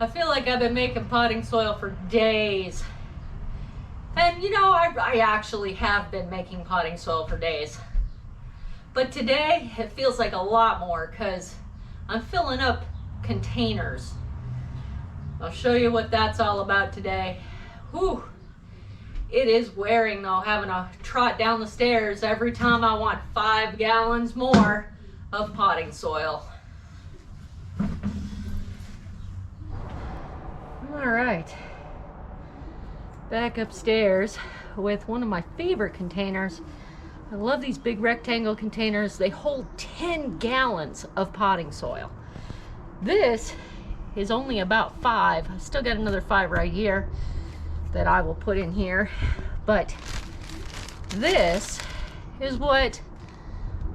I feel like I've been making potting soil for days. And you know, I actually have been making potting soil for days. But today, it feels like a lot more because I'm filling up containers. I'll show you what that's all about today. Whew. It is wearing though, having to trot down the stairs every time I want 5 gallons more of potting soil. All right, back upstairs with one of my favorite containers. I love these big rectangle containers. They hold 10 gallons of potting soil. This is only about 5. I still got another 5 right here that I will put in here. But this is what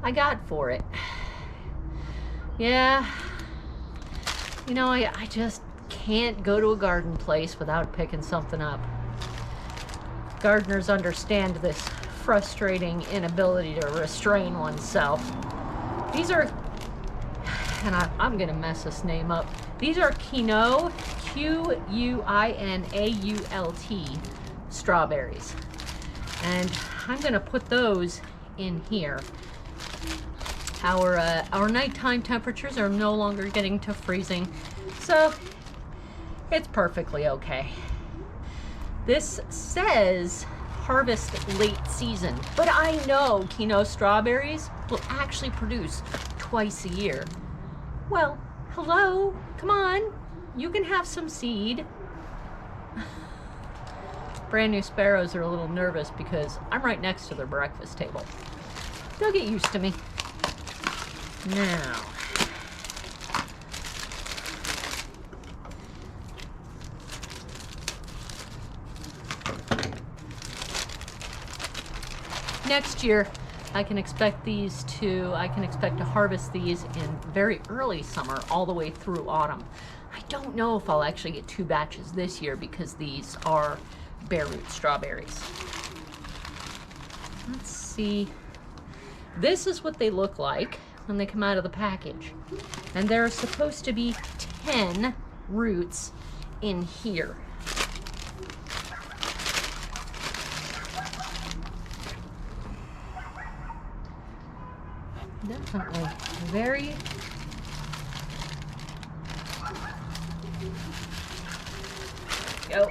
I got for it. Yeah, you know, I just can't go to a garden place without picking something up. Gardeners understand this frustrating inability to restrain oneself. These are, and I'm gonna mess this name up. These are Quinault, Q-U-I-N-A-U-L-T strawberries. And I'm gonna put those in here. Our nighttime temperatures are no longer getting to freezing, so it's perfectly okay. This says harvest late season, but I know Quinault strawberries will actually produce twice a year. Well, hello, come on, you can have some seed. Brand new sparrows are a little nervous because I'm right next to their breakfast table. They'll get used to me. Now, next year, I can expect to harvest these in very early summer all the way through autumn. I don't know if I'll actually get 2 batches this year because these are bare root strawberries. Let's see. This is what they look like when they come out of the package. And there are supposed to be 10 roots in here. Definitely very go.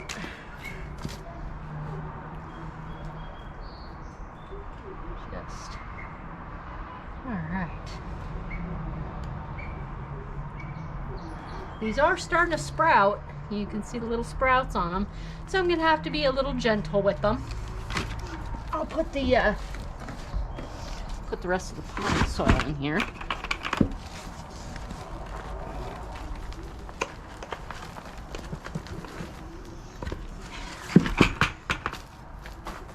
Just all right. These are starting to sprout. You can see the little sprouts on them, so I'm gonna have to be a little gentle with them. I'll put the rest of the potting soil in here.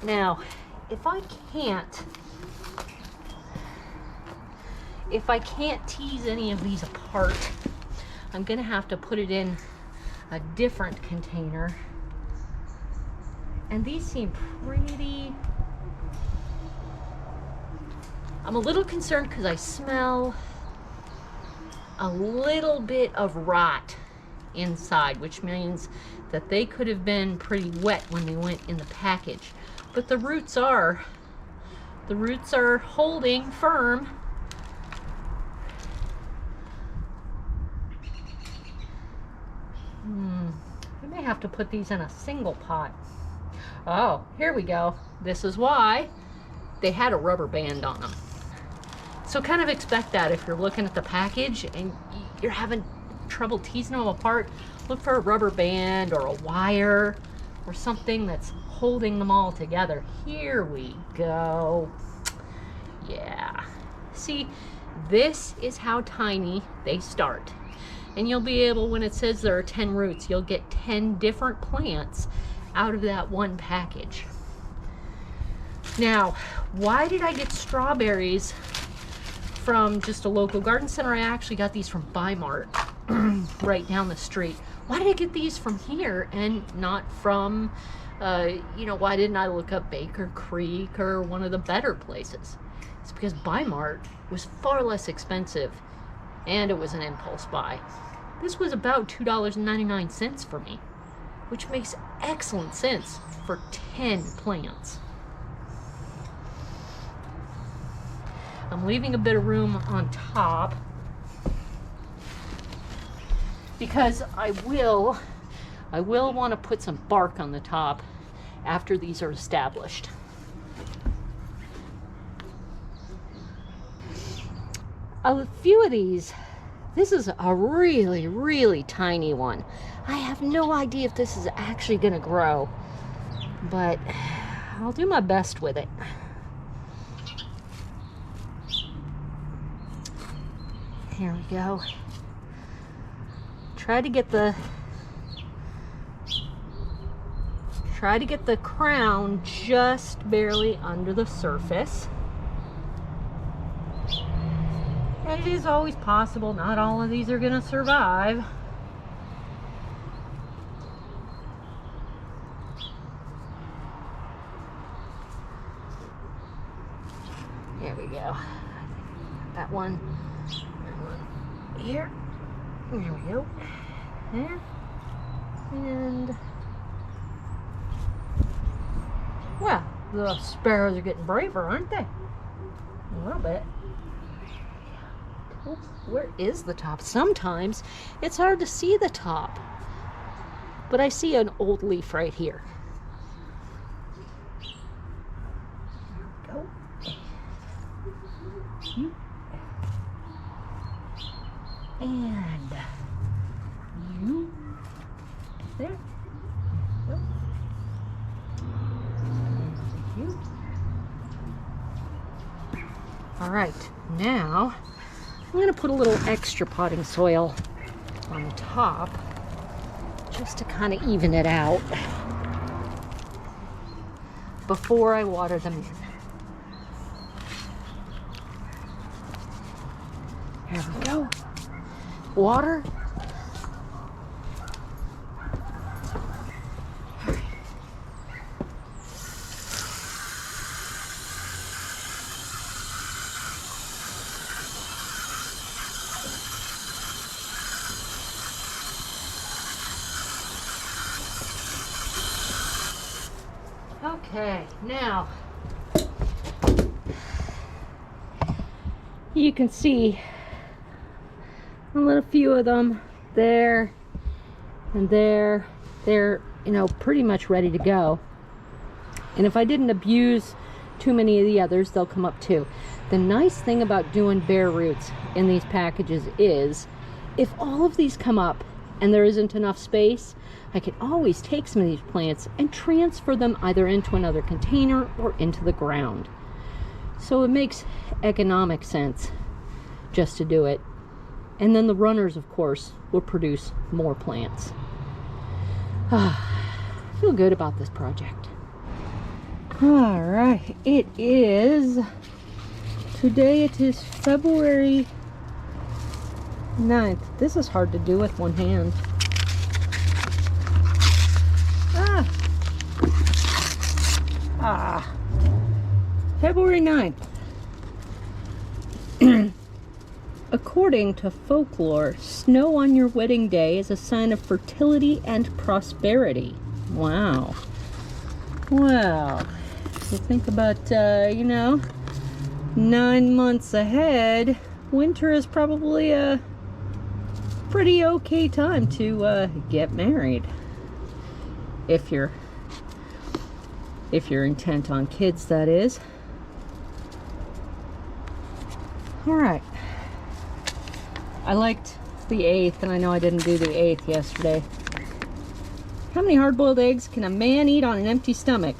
Now, if I can't tease any of these apart, I'm gonna have to put it in a different container. And these seem pretty, I'm a little concerned because I smell a little bit of rot inside, which means that they could have been pretty wet when they went in the package. But the roots are holding firm. I may have to put these in a single pot. Oh, here we go. This is why they had a rubber band on them. So kind of expect that if you're looking at the package and you're having trouble teasing them apart, look for a rubber band or a wire or something that's holding them all together. Here we go. Yeah. See, this is how tiny they start. And you'll be able, when it says there are 10 roots, you'll get 10 different plants out of that one package. Now, why did I get strawberries from just a local garden center? I actually got these from Bi-Mart right down the street. Why did I get these from here and not from, why didn't I look up Baker Creek or one of the better places? It's because Bi-Mart was far less expensive and it was an impulse buy. This was about $2.99 for me, which makes excellent sense for 10 plants. I'm leaving a bit of room on top because I will want to put some bark on the top after these are established. A few of these, this is a really, really tiny one. I have no idea if this is actually going to grow, but I'll do my best with it. Here we go. Try to get the crown just barely under the surface. And it is always possible not all of these are going to survive. There we go. That one here. There we go. There. And well, the sparrows are getting braver, aren't they? A little bit. Oh, where is the top? Sometimes it's hard to see the top, but I see an old leaf right here. There we go. And you there. Go. You. All right, now I'm going to put a little extra potting soil on the top just to kind of even it out before I water them in. There we go. Water. Okay, now you can see a little few of them there and there. They're, you know, pretty much ready to go. And if I didn't abuse too many of the others, they'll come up too. The nice thing about doing bare roots in these packages is if all of these come up and there isn't enough space, I can always take some of these plants and transfer them either into another container or into the ground. So it makes economic sense just to do it. And then the runners, of course, will produce more plants. I feel good about this project. All right, today it is February 9th. This is hard to do with one hand. February 9th. According to folklore, snow on your wedding day is a sign of fertility and prosperity. Wow. Well, if you think about, 9 months ahead, winter is probably a pretty okay time to get married. If you're intent on kids, that is. All right. I liked the 8th, and I know I didn't do the 8th yesterday. How many hard-boiled eggs can a man eat on an empty stomach?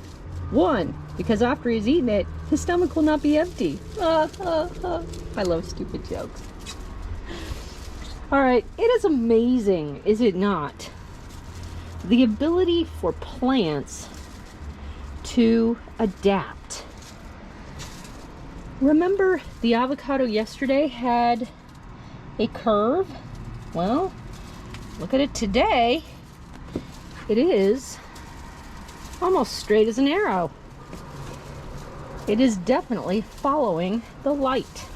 1, because after he's eaten it, his stomach will not be empty. I love stupid jokes. All right, it is amazing, is it not? The ability for plants to adapt. Remember the avocado yesterday had a curve? Well, look at it today. It is almost straight as an arrow. It is definitely following the light.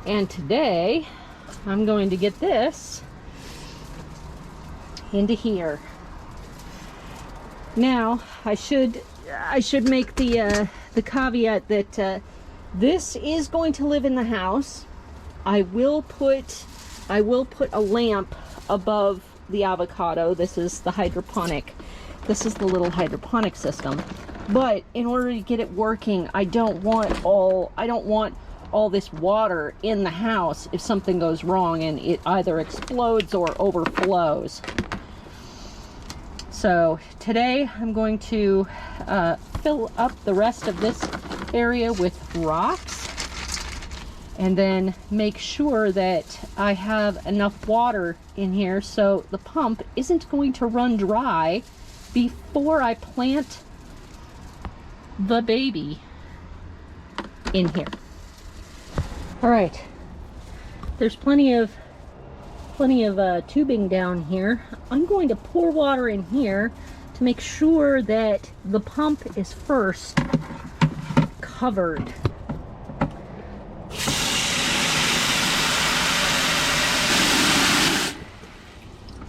And today I'm going to get this into here. Now I should make the caveat that this is going to live in the house. I will put a lamp above the avocado. This is the hydroponic. This is the little hydroponic system. But in order to get it working, I don't want all this water in the house if something goes wrong and it either explodes or overflows. So today I'm going to fill up the rest of this area with rocks and then make sure that I have enough water in here so the pump isn't going to run dry before I plant the baby in here. All right, there's plenty of tubing down here. I'm going to pour water in here to make sure that the pump is first covered.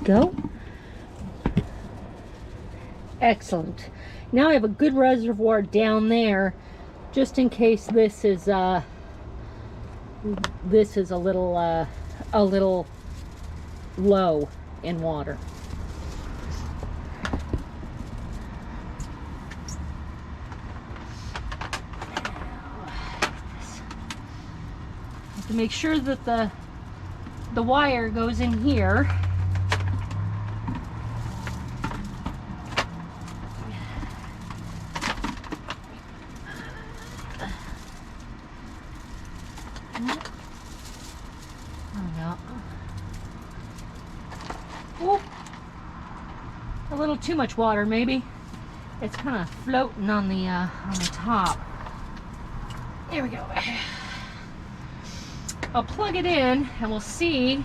Go. Excellent. Now I have a good reservoir down there, just in case this is a little low in water. Have to make sure that the wire goes in here. A little too much water, maybe. It's kind of floating on the top. There we go. I'll plug it in and we'll see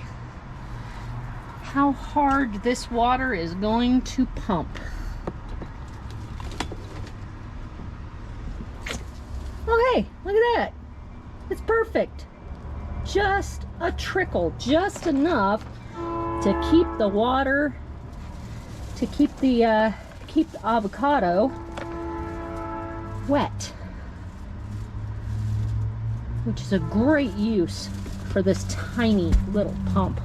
how hard this water is going to pump. Okay, look at that. It's perfect. Just a trickle, just enough to keep the water, to keep the avocado wet, which is a great use for this tiny little pump.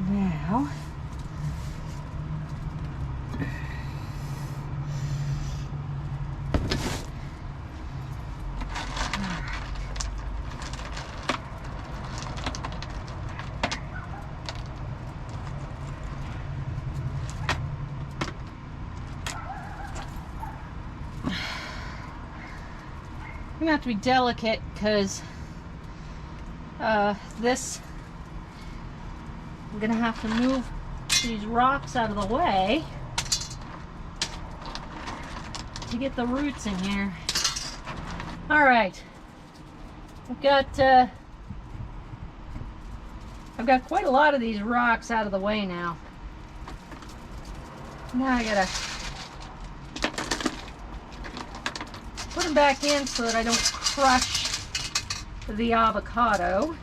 Now, I'm gonna have to be delicate because I'm gonna have to move these rocks out of the way to get the roots in here. All right, I've got quite a lot of these rocks out of the way now. Now I gotta put them back in so that I don't crush the avocado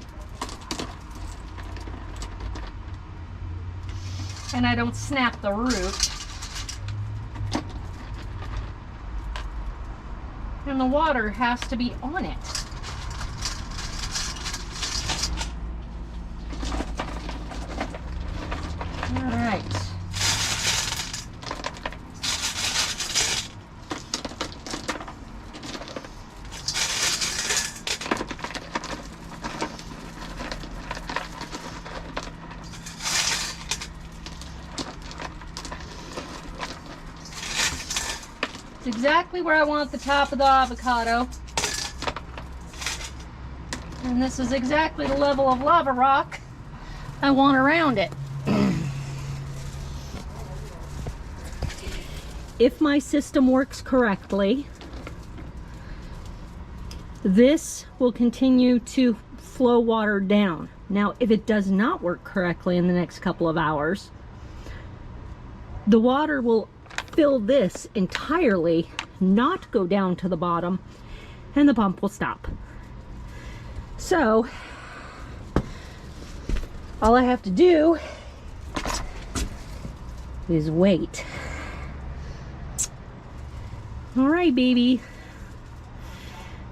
and I don't snap the root. And the water has to be on it. All right. It's exactly where I want the top of the avocado. And this is exactly the level of lava rock I want around it. If my system works correctly, this will continue to flow water down. Now, if it does not work correctly in the next couple of hours, the water will fill this entirely, not go down to the bottom, and the pump will stop. So All I have to do is wait. All right, baby.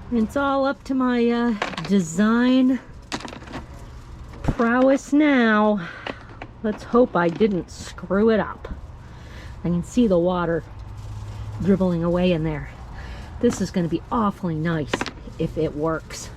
It's all up to my design prowess now. Let's hope I didn't screw it up. I can see the water dribbling away in there. This is going to be awfully nice if it works.